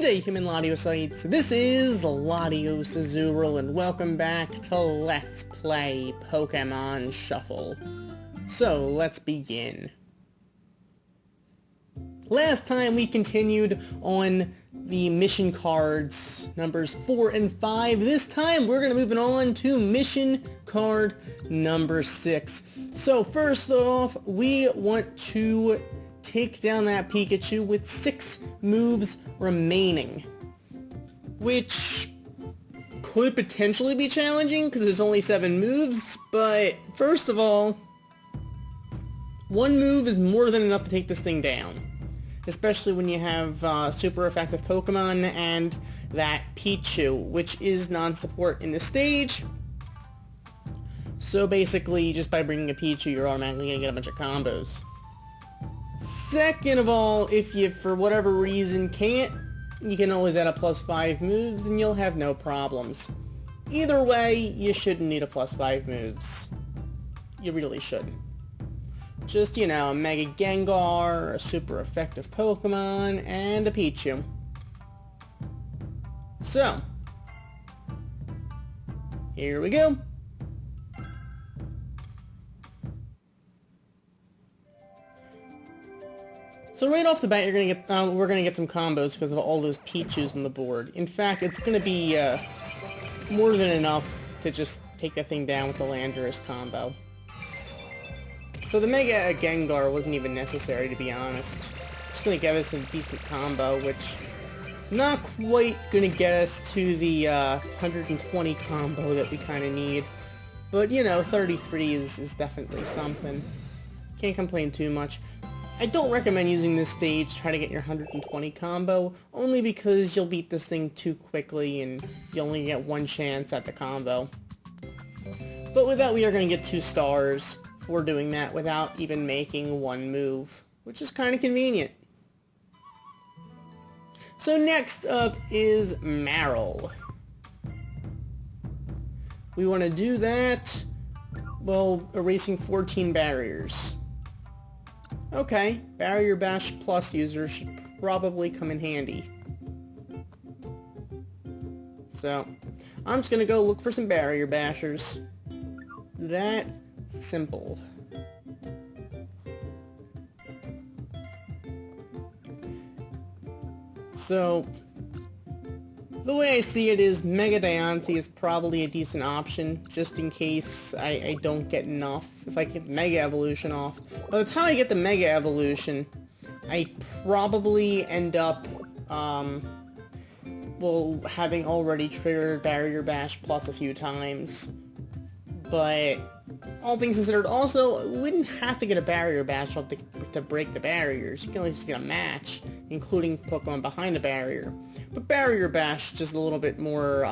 Good day, human Ladiocytes. This is Latios Azurill, and welcome back to Let's Play Pokemon Shuffle. So, let's begin. Last time we continued on the mission cards, numbers 4 and 5. This time we're going to move on to mission card number 6. So first off, we want to take down that Pikachu with 6 moves remaining, which could potentially be challenging because there's only 7 moves, but first of all, 1 move is more than enough to take this thing down, especially when you have super effective Pokemon and that Pichu, which is non-support in the stage. So basically, just by bringing a Pichu, you're automatically going to get a bunch of combos. Second of all, if you, for whatever reason, can't, you can always add a +5 moves and you'll have no problems. Either way, you shouldn't need a +5 moves. You really shouldn't. Just, you know, a Mega Gengar, a super effective Pokemon, and a Pichu. So, here we go. So right off the bat, you're gonna get we're gonna get some combos because of all those Pichus on the board. In fact, it's gonna be more than enough to just take that thing down with the Landorus combo. So the Mega Gengar wasn't even necessary, to be honest. It's gonna give us a decent combo, which not quite gonna get us to the 120 combo that we kind of need. But you know, 33 is definitely something. Can't complain too much. I don't recommend using this stage to try to get your 120 combo, only because you'll beat this thing too quickly and you only get 1 chance at the combo. But with that, we are going to get 2 stars for doing that without even making 1 move, which is kind of convenient. So next up is Marill. We want to do that while erasing 14 barriers. Okay, Barrier Bash Plus users should probably come in handy. So, I'm just gonna go look for some Barrier Bashers. That simple. So, the way I see it is Mega Diancie is probably a decent option, just in case I don't get enough. If I get Mega Evolution off. By the time I get the Mega Evolution, I probably end up, well, having already triggered Barrier Bash Plus a few times. But, all things considered, also, we wouldn't have to get a Barrier Bash to break the barriers. You can only just get a match, including Pokemon behind the barrier. But Barrier Bash is just a little bit more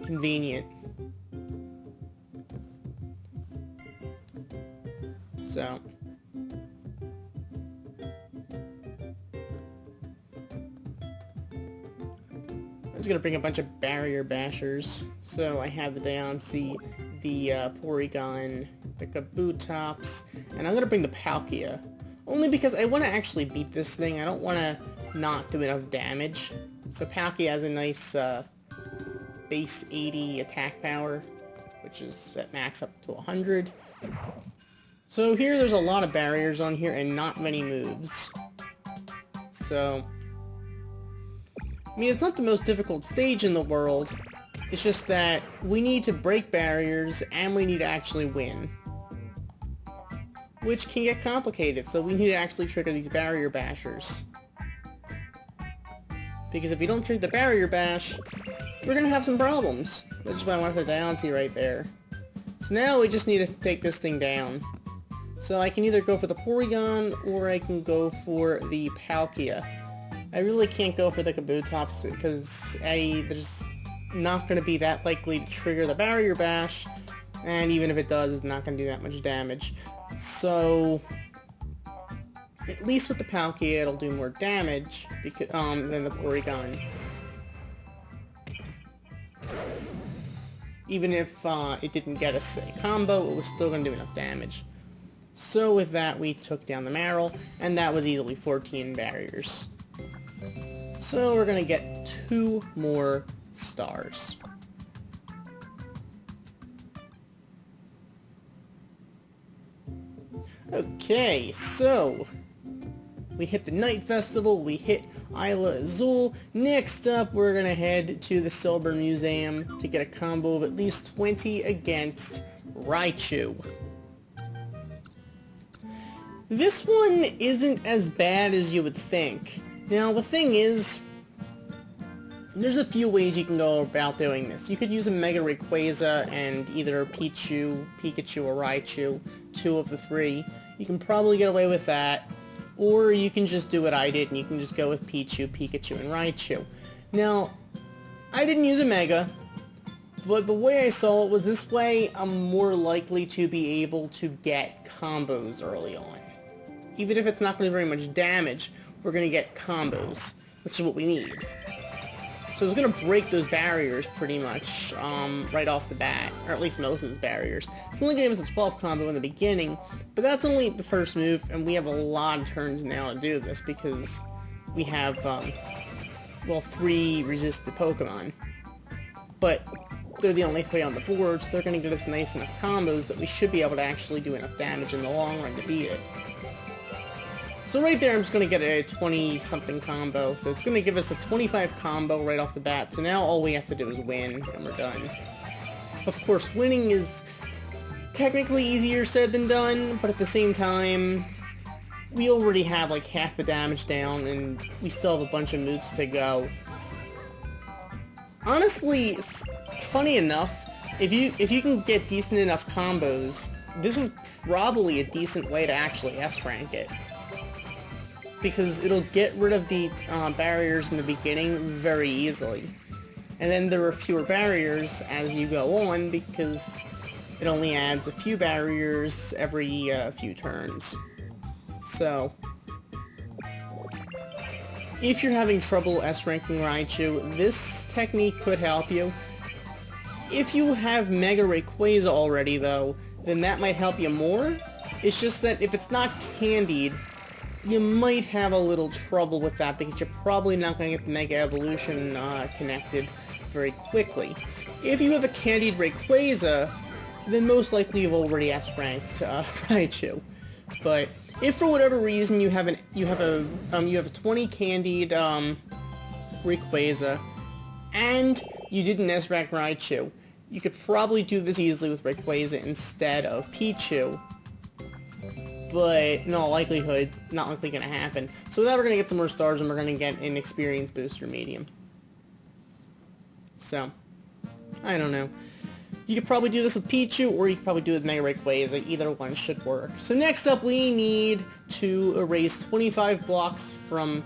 convenient. So, I'm just gonna bring a bunch of Barrier Bashers. So I have the Diancie, the Porygon, the Kabutops, and I'm gonna bring the Palkia. Only because I want to actually beat this thing. I don't want to not do enough damage. So Palkia has a nice base 80 attack power, which is at max up to 100. So here there's a lot of barriers on here and not many moves. So, I mean, it's not the most difficult stage in the world. It's just that we need to break barriers and we need to actually win, which can get complicated, so we need to actually trigger these Barrier Bashers. Because if we don't trigger the Barrier Bash, we're gonna have some problems. That's why I want the Diancie right there. So now we just need to take this thing down. So I can either go for the Porygon, or I can go for the Palkia. I really can't go for the Kabutops, because A, there's not gonna be that likely to trigger the Barrier Bash, and even if it does, it's not gonna do that much damage. So, at least with the Palkia, it'll do more damage because, than the Porygon. Even if it didn't get us a combo, it was still going to do enough damage. So with that, we took down the Marill, and that was easily 14 barriers. So we're gonna get 2 more stars. Okay, so we hit the Night Festival, we hit Isla Azul. Next up, we're gonna head to the Silver Museum to get a combo of at least 20 against Raichu. This one isn't as bad as you would think. Now, the thing is, there's a few ways you can go about doing this. You could use a Mega Rayquaza and either Pikachu, or Raichu, 2 of the 3. You can probably get away with that. Or you can just do what I did, and you can just go with Pikachu, and Raichu. Now, I didn't use a Mega, but the way I saw it was this way I'm more likely to be able to get combos early on. Even if it's not going to do very much damage, we're going to get combos, which is what we need. So it's going to break those barriers pretty much right off the bat, or at least most of those barriers. It's only going to give us a 12 combo in the beginning, but that's only the first move, and we have a lot of turns now to do this because we have, well, 3 resisted Pokemon. But they're the only 3 on the board, so they're going to get us nice enough combos that we should be able to actually do enough damage in the long run to beat it. So right there, I'm just going to get a 20-something combo. So it's going to give us a 25 combo right off the bat. So now all we have to do is win, and we're done. Of course, winning is technically easier said than done, but at the same time, we already have like half the damage down, and we still have a bunch of moves to go. Honestly, funny enough, if you can get decent enough combos, this is probably a decent way to actually S-rank it. Because it'll get rid of the barriers in the beginning very easily. And then there are fewer barriers as you go on, because it only adds a few barriers every few turns. So, if you're having trouble S-ranking Raichu, this technique could help you. If you have Mega Rayquaza already, though, then that might help you more. It's just that if it's not candied, you might have a little trouble with that because you're probably not going to get the Mega Evolution connected very quickly. If you have a candied Rayquaza, then most likely you've already S-ranked Raichu. But if for whatever reason you have a 20 candied Rayquaza and you didn't S-rank Raichu, you could probably do this easily with Rayquaza instead of Pichu. But in all likelihood, not likely going to happen. So with that, we're going to get some more stars, and we're going to get an experience booster medium. So, I don't know. You could probably do this with Pichu, or you could probably do it with Mega Rayquaza. Either one should work. So next up, we need to erase 25 blocks from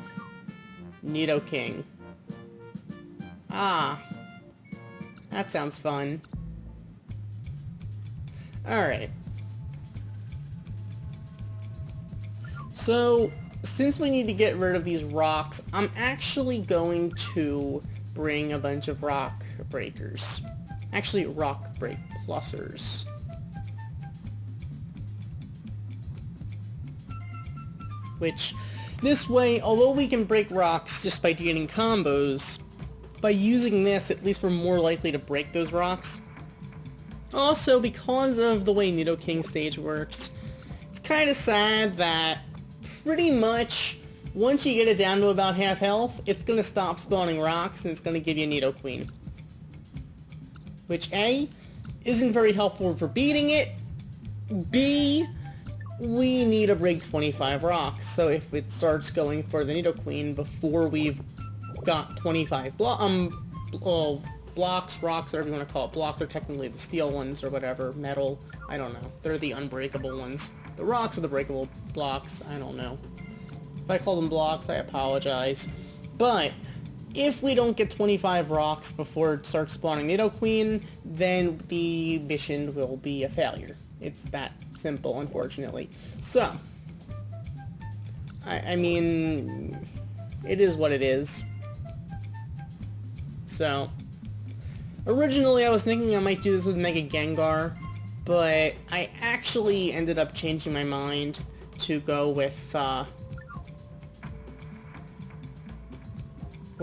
Nidoqueen. Ah, that sounds fun. Alright. So, since we need to get rid of these rocks, I'm actually going to bring a bunch of rock breakers. Actually, rock break plusers. Which, this way, although we can break rocks just by getting combos, by using this, at least we're more likely to break those rocks. Also, because of the way Nidoking stage works, it's kind of sad that pretty much, once you get it down to about half health, it's going to stop spawning rocks, and it's going to give you Nidoqueen. Which, A, isn't very helpful for beating it, B, we need to break 25 rocks, so if it starts going for the Nidoqueen before we've got 25 blocks, rocks, whatever you want to call it, blocks are technically the steel ones or whatever, metal, I don't know, they're the unbreakable ones. The rocks are the breakable blocks, I don't know. If I call them blocks, I apologize. But, if we don't get 25 rocks before it starts spawning Nidoqueen, then the mission will be a failure. It's that simple, unfortunately. So, I mean, it is what it is. So, originally I was thinking I might do this with Mega Gengar, but I actually ended up changing my mind to go with,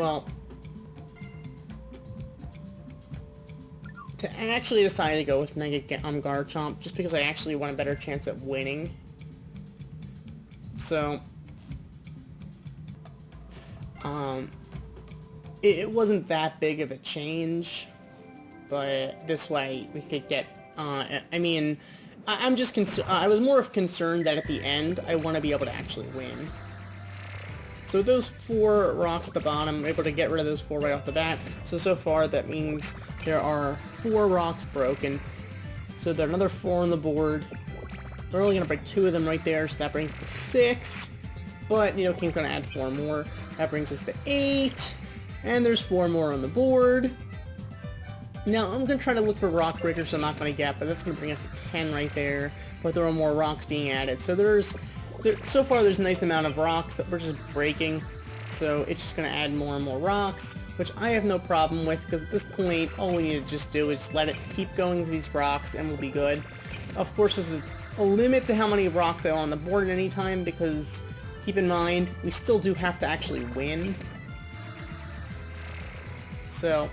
well, I actually decided to go with Mega Garchomp just because I actually want a better chance at winning. So, it wasn't that big of a change, but this way we could get, I mean, I'm just I was more concerned that at the end, I want to be able to actually win. So those 4 rocks at the bottom, I'm able to get rid of those 4 right off the bat. So far that means there are 4 rocks broken. So there are another 4 on the board. We're only going to break 2 of them right there, so that brings us to 6. But Nidoqueen's going to add 4 more. That brings us to 8. And there's 4 more on the board. Now, I'm going to try to look for rock breakers, so I'm not going to get, but that's going to bring us to 10 right there. But there are more rocks being added. So so far there's a nice amount of rocks that we're just breaking. So it's just going to add more and more rocks, which I have no problem with, because at this point, all we need to just do is let it keep going with these rocks, and we'll be good. Of course, there's a limit to how many rocks I want on the board at any time, because keep in mind, we still do have to actually win. So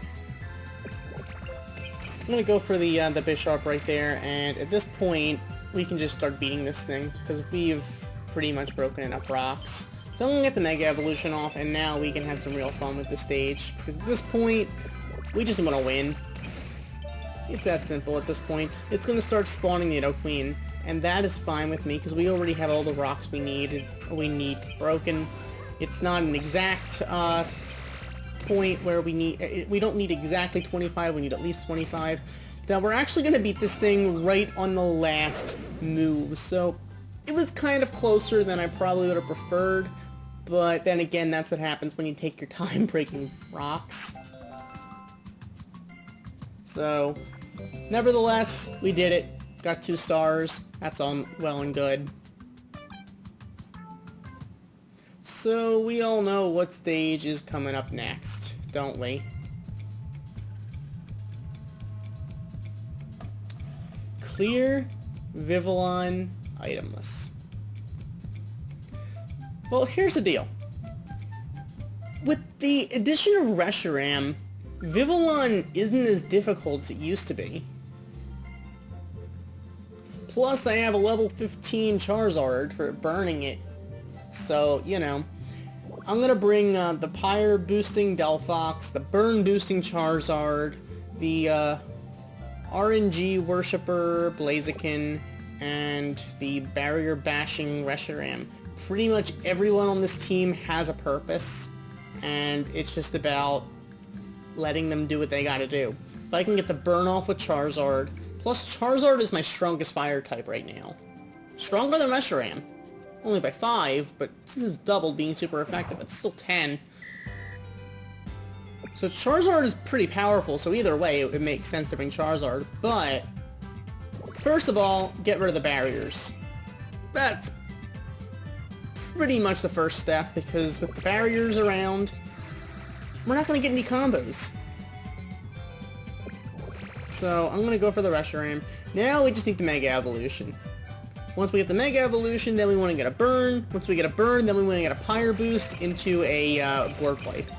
I'm going to go for the Bisharp right there, and at this point, we can just start beating this thing, because we've pretty much broken enough rocks. So I'm going to get the Mega Evolution off, and now we can have some real fun with the stage, because at this point, we just want to win. It's that simple at this point. It's going to start spawning Nidoqueen, and that is fine with me, because we already have all the rocks we need broken. It's not an exact point where we don't need exactly 25, we need at least 25. Now we're actually going to beat this thing right on the last move, so it was kind of closer than I probably would have preferred, but then again, that's what happens when you take your time breaking rocks. So, nevertheless, we did it. Got 2 stars. That's all well and good. So, we all know what stage is coming up next, don't we? Clear Vivillon itemless. Well, here's the deal. With the addition of Reshiram, Vivillon isn't as difficult as it used to be. Plus, I have a level 15 Charizard for burning it. So, I'm gonna bring the Pyre boosting Delphox, the Burn boosting Charizard, the RNG Worshipper Blaziken, and the Barrier Bashing Reshiram. Pretty much everyone on this team has a purpose, and it's just about letting them do what they gotta do. If I can get the burn off with Charizard, plus Charizard is my strongest fire type right now. Stronger than Reshiram. Only by 5, but since it's doubled being super effective, it's still 10. So Charizard is pretty powerful, so either way it makes sense to bring Charizard, but first of all, get rid of the barriers. That's pretty much the first step, because with the barriers around, we're not going to get any combos. So I'm going to go for the Reshiram. Now we just need the Mega Evolution. Once we get the Mega Evolution, then we want to get a Burn. Once we get a Burn, then we want to get a Pyre Boost into a Board Wipe.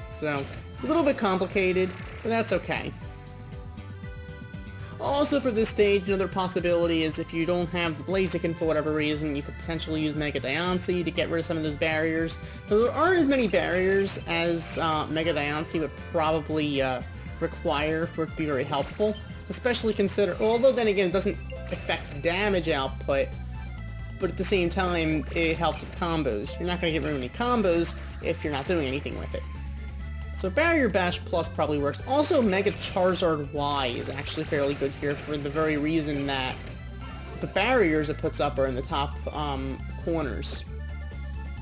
So, a little bit complicated, but that's okay. Also for this stage, another possibility is if you don't have the Blaziken for whatever reason, you could potentially use Mega Diancie to get rid of some of those barriers. Though there aren't as many barriers as Mega Diancie would probably require for it to be very helpful. Especially although then again it doesn't affect damage output, but at the same time it helps with combos. You're not going to get very many combos if you're not doing anything with it. So Barrier Bash Plus probably works. Also, Mega Charizard Y is actually fairly good here for the very reason that the barriers it puts up are in the top corners.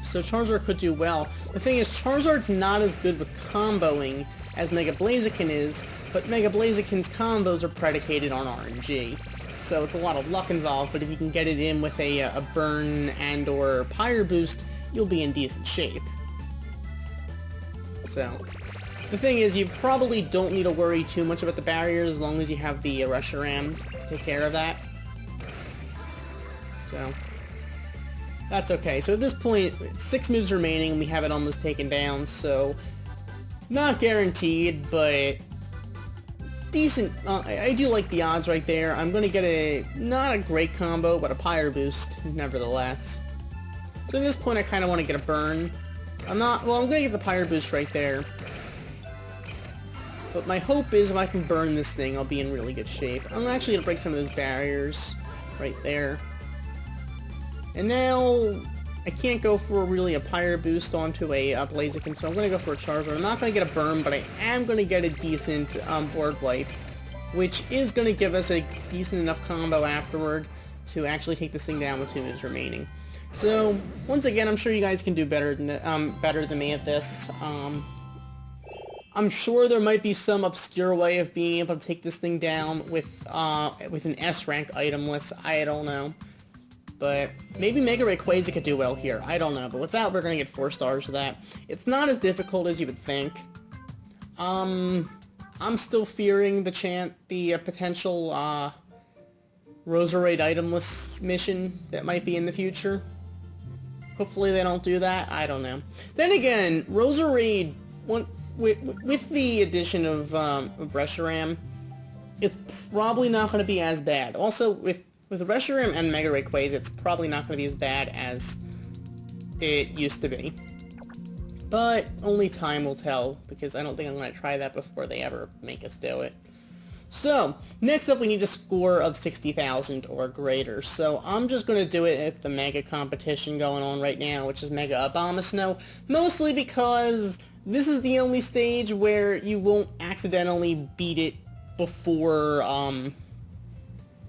So Charizard could do well. The thing is, Charizard's not as good with comboing as Mega Blaziken is, but Mega Blaziken's combos are predicated on RNG. So it's a lot of luck involved, but if you can get it in with a Burn and or Pyre Boost, you'll be in decent shape. So, the thing is, you probably don't need to worry too much about the barriers as long as you have the Reshiram to take care of that. So, That's okay. So at this point, 6 moves remaining, and we have it almost taken down, so not guaranteed, but decent. I do like the odds right there. I'm going to get not a great combo, but a Pyre Boost, nevertheless. So at this point, I kind of want to get a burn. I'm going to get the Pyre Boost right there. But my hope is if I can burn this thing, I'll be in really good shape. I'm actually going to break some of those barriers right there. And now, I can't go for really a Pyre Boost onto a Blaziken, so I'm going to go for a Charizard. I'm not going to get a burn, but I am going to get a decent board wipe, which is going to give us a decent enough combo afterward to actually take this thing down with 2 moves remaining. So, once again, I'm sure you guys can do better than me at this. I'm sure there might be some obscure way of being able to take this thing down with an S-rank itemless. I don't know. But maybe Mega Rayquaza could do well here. I don't know. But with that, we're going to get 4 stars for that. It's not as difficult as you would think. I'm still fearing the potential Roserade itemless mission that might be in the future. Hopefully they don't do that. I don't know. Then again, Roserade... With the addition of Reshiram, it's probably not going to be as bad. Also, with Reshiram and Mega Rayquaza, it's probably not going to be as bad as it used to be. But only time will tell, because I don't think I'm going to try that before they ever make us do it. So, next up we need a score of 60,000 or greater. So I'm just going to do it at the Mega competition going on right now, which is Mega Abomasnow, mostly because this is the only stage where you won't accidentally beat it before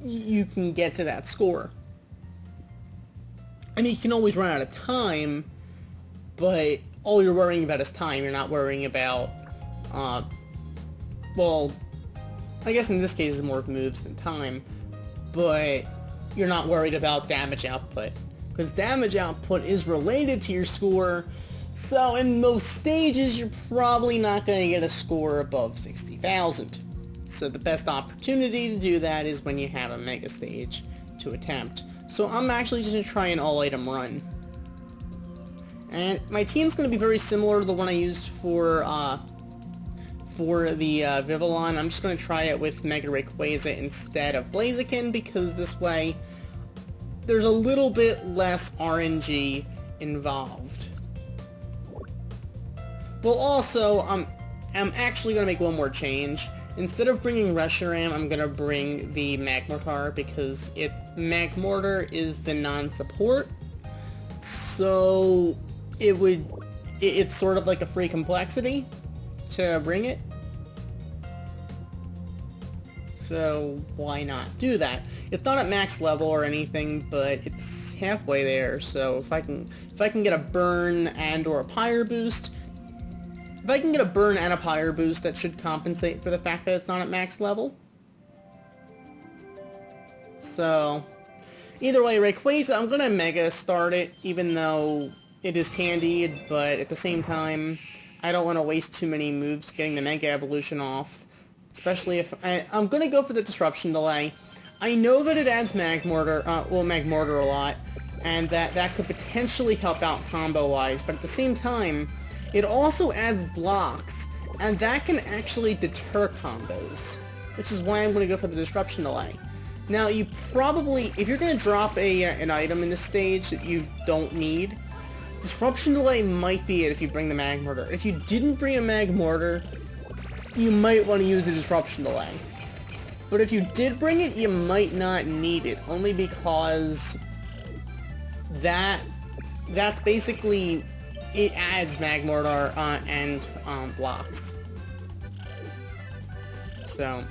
you can get to that score. I mean, you can always run out of time, but all you're worrying about is time. You're not worrying about, well, I guess in this case it's more moves than time, but you're not worried about damage output, because damage output is related to your score. So in most stages, you're probably not going to get a score above 60,000. So the best opportunity to do that is when you have a Mega Stage to attempt. So I'm actually just going to try an all-item run. And my team's going to be very similar to the one I used for the Vivillon. I'm just going to try it with Mega Rayquaza instead of Blaziken, because this way there's a little bit less RNG involved. Well, also, I'm actually going to make one more change. Instead of bringing Reshiram, I'm going to bring the Magmortar, because Magmortar is the non-support. So, it's sort of like a free complexity to bring it. So, why not do that? It's not at max level or anything, but it's halfway there. So, if I can get a burn and or a Pyre Boost, if I can get a burn and a Pyre Boost, that should compensate for the fact that it's not at max level. So, either way, Rayquaza, I'm going to Mega start it, even though it is candied, but at the same time, I don't want to waste too many moves getting the Mega Evolution off. Especially if... I'm going to go for the Disruption Delay. I know that it adds Magmortar a lot, and that could potentially help out combo-wise, but at the same time, it also adds blocks, and that can actually deter combos, which is why I'm going to go for the Disruption Delay. Now, you probably, if you're going to drop an item in this stage that you don't need, Disruption Delay might be it if you bring the Magmortar. If you didn't bring a Magmortar, you might want to use the Disruption Delay. But if you did bring it, you might not need it, only because that's basically... it adds Magmortar and blocks. So,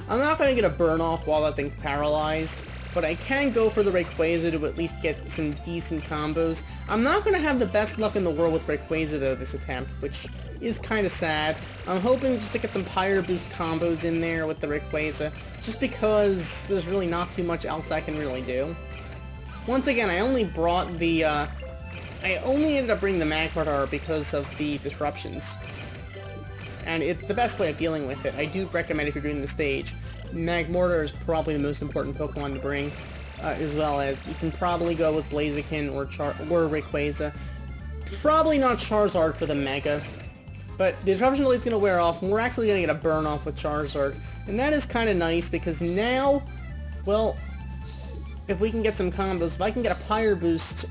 I'm not going to get a burn off while that thing's paralyzed, but I can go for the Rayquaza to at least get some decent combos. I'm not going to have the best luck in the world with Rayquaza though this attempt, which is kind of sad. I'm hoping just to get some Pyre Boost combos in there with the Rayquaza, just because there's really not too much else I can really do. Once again, I only ended up bringing the Magmortar because of the disruptions. And it's the best way of dealing with it. I do recommend if you're doing the stage. Magmortar is probably the most important Pokemon to bring. as well as you can probably go with Blaziken or Rayquaza. Probably not Charizard for the Mega, but the Disruption Delay's going to wear off, and we're actually going to get a burn off with Charizard, and that is kind of nice because now, well, if we can get some combos, if I can get a Pyre Boost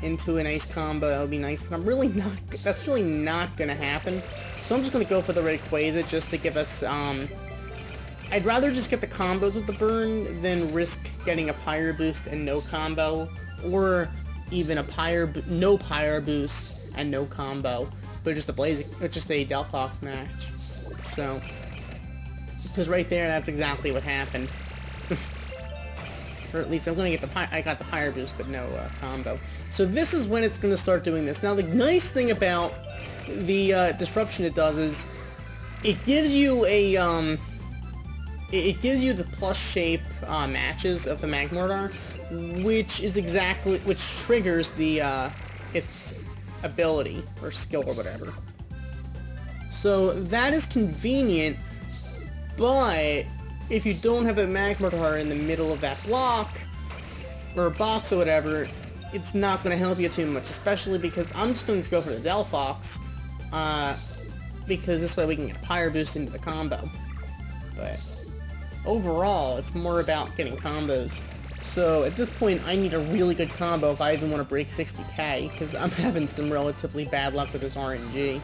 into an Ace combo, that would be nice, and that's really not going to happen, so I'm just going to go for the Rayquaza just to give us, I'd rather just get the combos with the burn than risk getting a Pyre Boost and no combo, or even a no Pyre Boost and no combo, but just a Delphox match. So, because right there, that's exactly what happened. Or at least I'm gonna get I got the Pyre Boost, but no combo. So this is when it's gonna start doing this. Now the nice thing about the disruption it does is it gives you a it gives you the plus shape matches of the Magmortar, which triggers the its ability or skill or whatever. So that is convenient, but if you don't have a Magmortar in the middle of that block or box or whatever, it's not going to help you too much, especially because I'm just going to go for the Delphox, because this way we can get a Pyre Boost into the combo. But overall, it's more about getting combos. So at this point, I need a really good combo if I even want to break 60k, because I'm having some relatively bad luck with this RNG.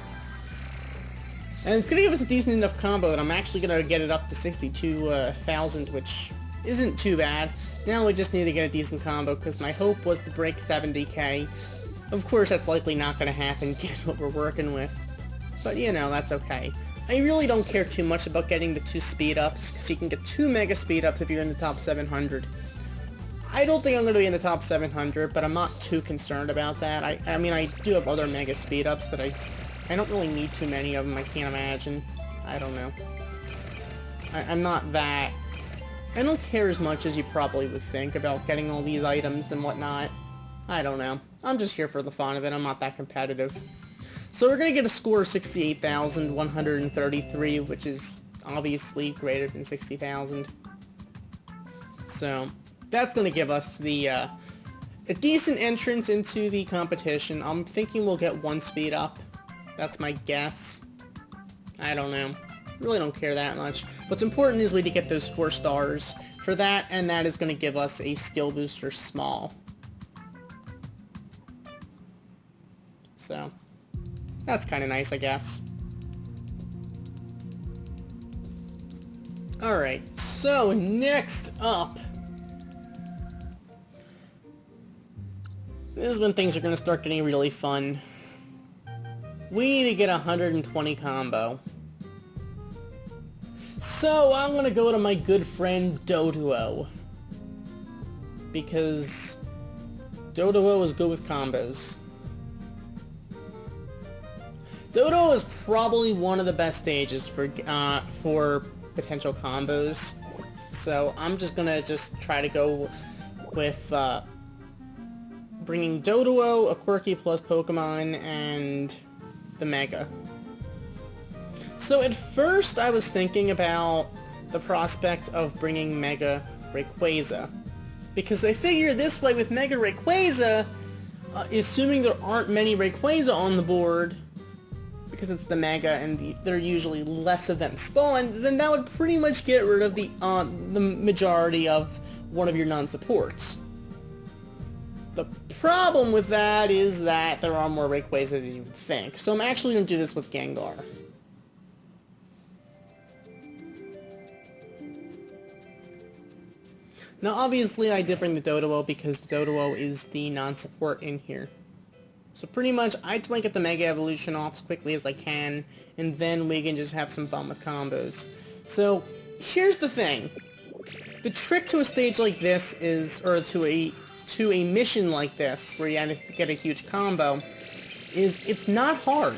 And it's going to give us a decent enough combo that I'm actually going to get it up to 62,000, which isn't too bad. Now we just need to get a decent combo, because my hope was to break 70k. Of course, that's likely not going to happen, given what we're working with. But, you know, that's okay. I really don't care too much about getting the 2 speed-ups, because you can get 2 mega speed-ups if you're in the top 700. I don't think I'm going to be in the top 700, but I'm not too concerned about that. I mean, I do have other mega speed-ups that I don't really need too many of them, I can't imagine. I don't know. I'm not that... I don't care as much as you probably would think about getting all these items and whatnot. I don't know. I'm just here for the fun of it, I'm not that competitive. So we're going to get a score of 68,133, which is obviously greater than 60,000. So, that's going to give us the, a decent entrance into the competition. I'm thinking we'll get 1 speed up. That's my guess. I don't know. Really don't care that much. What's important is we need to get those 4 stars for that, and that is going to give us a skill booster small. So, that's kind of nice, I guess. Alright, so next up, this is when things are going to start getting really fun. We need to get a 120 combo. So I'm going to go to my good friend Doduo, because Doduo is good with combos. Doduo is probably one of the best stages for potential combos. So I'm just going to try to go with bringing Doduo, a quirky plus Pokemon, and the Mega. So at first I was thinking about the prospect of bringing Mega Rayquaza, because I figure this way with Mega Rayquaza, assuming there aren't many Rayquaza on the board, because it's the Mega and there are usually less of them spawned, then that would pretty much get rid of the majority of one of your non-supports. The problem with that is that there are more Rayquaza than you would think, so I'm actually going to do this with Gengar. Now obviously I did bring the Doduo because the Doduo is the non-support in here. So pretty much I just want to get the Mega Evolution off as quickly as I can, and then we can just have some fun with combos. So here's the thing. The trick to a stage like this is, or to a mission like this, where you have to get a huge combo, is it's not hard.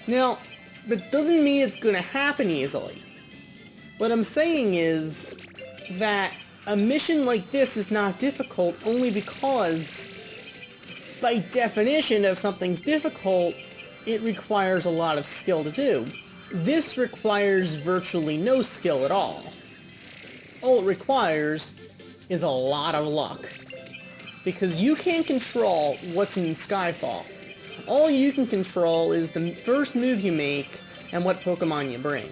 Now, that doesn't mean it's going to happen easily. What I'm saying is that a mission like this is not difficult only because, by definition, if something's difficult, it requires a lot of skill to do. This requires virtually no skill at all. All it requires is a lot of luck. Because you can't control what's in Skyfall. All you can control is the first move you make and what Pokemon you bring.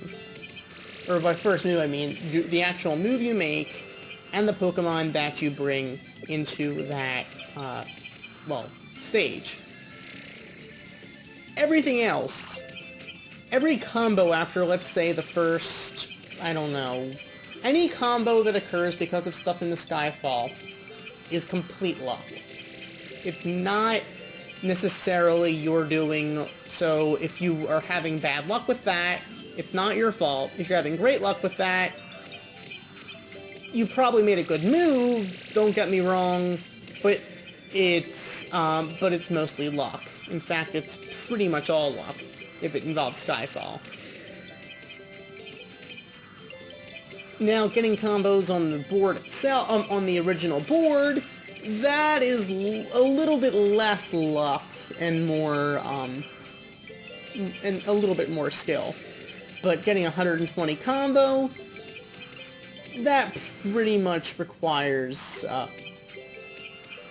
Or by first move, I mean the actual move you make and the Pokemon that you bring into that, stage. Everything else, every combo after, let's say, the first, I don't know, any combo that occurs because of stuff in the Skyfall is complete luck. It's not necessarily your doing, so if you are having bad luck with that, it's not your fault. If you're having great luck with that, you probably made a good move, don't get me wrong, but it's mostly luck. In fact, it's pretty much all luck if it involves Skyfall. Now, getting combos on the board itself, on the original board, that is a little bit less luck and more, and a little bit more skill. But getting 120 combo, that pretty much requires, a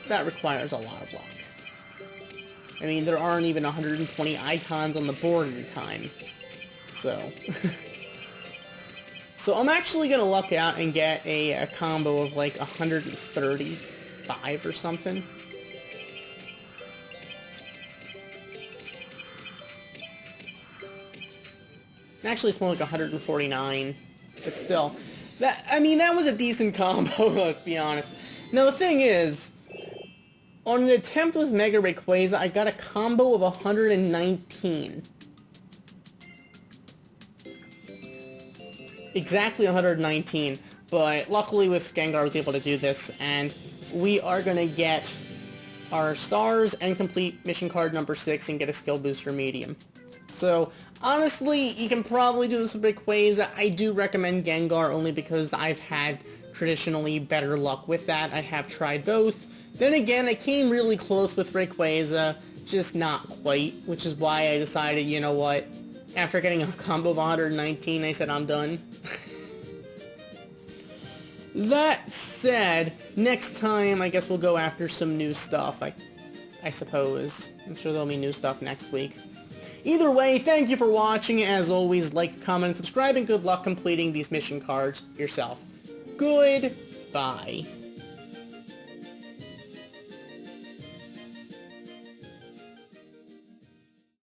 lot of luck. I mean, there aren't even 120 icons on the board at a time, so... So I'm actually gonna luck out and get a combo of like 135 or something. Actually, it's more like 149, but still. That was a decent combo, let's be honest. Now, the thing is, on an attempt with Mega Rayquaza, I got a combo of 119. Exactly 119, but luckily with Gengar I was able to do this, and we are going to get our stars and complete mission card number 6 and get a skill booster medium. So, honestly, you can probably do this with Rayquaza. I do recommend Gengar only because I've had traditionally better luck with that. I have tried both. Then again, I came really close with Rayquaza, just not quite, which is why I decided, you know what, after getting a combo of 119, I said I'm done. That said, next time I guess we'll go after some new stuff, I suppose. I'm sure there'll be new stuff next week. Either way, thank you for watching. As always, like, comment, and subscribe, and good luck completing these mission cards yourself. Goodbye.